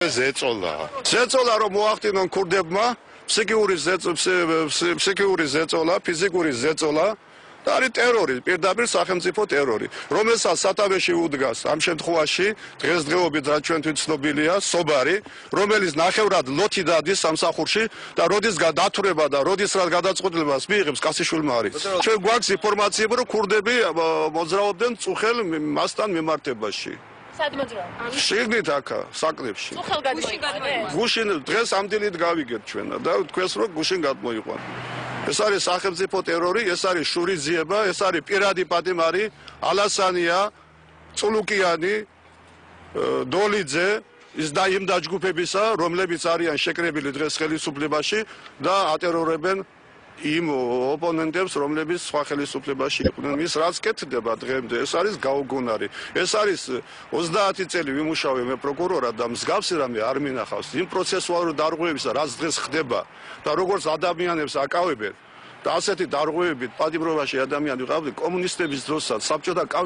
ზეწოლა რომ მოახდინონ ქურდებმა, ფსიქიური ზეწოლა, ფიზიკური ზეწოლა და არის ტერორი, პირდაპირ სახელმწიფო ტერორი, რომელსაც სათავეში უდგას ამ შემთხვევაში დღესდღეობით რაც ჩვენთვის ცნობილია, სობარი, რომელიც ნახევრად ლოთი დადის სამსახურში და როდის დათვრება და როდის რა გადაწყვეტილებას მიიღებს კასიშვილმა არის. ჩვენ გვაქვს ინფორმაციები, რომ ქურდები მოძრაობდნენ წუხელ მასთან მიმართებაში. შიგნით აქა, საკნებში. გუშინ დღეს ამ დილით გავიგეთ ჩვენ და თქვენს რომ გუშინ გადმოიყვან. ეს არის სახელმწიფო ტერორი, ეს არის შურიძიება, ეს არის პირადი პატიმარი, ალასანია, წულუკიანი, დოლიძე, ის და იმ დაჯგუფებისა, რომლებიც არიან შეკრებილი დღეს ხელისუფლებაში და ატერორებენ იმ ოპონენტებს, რომლებიც სხვა ხელისუფლებაში იყვნენ. ის რაც კეთდება დღემდე, ეს არის გაუგონარი. ეს არის 30 წელი ვიმუშავე მე პროკურორად და მსგავსი რამე არ მინახავს. იმ პროცესუალურ დარღვევებისა, რაც დღეს ხდება და როგორც ადამიანებს აკავებენ და ასეთი დარღვევებით პატიმრობაში ადამიანი ვიყავდი კომუნისტების დროსაც საბჭოთა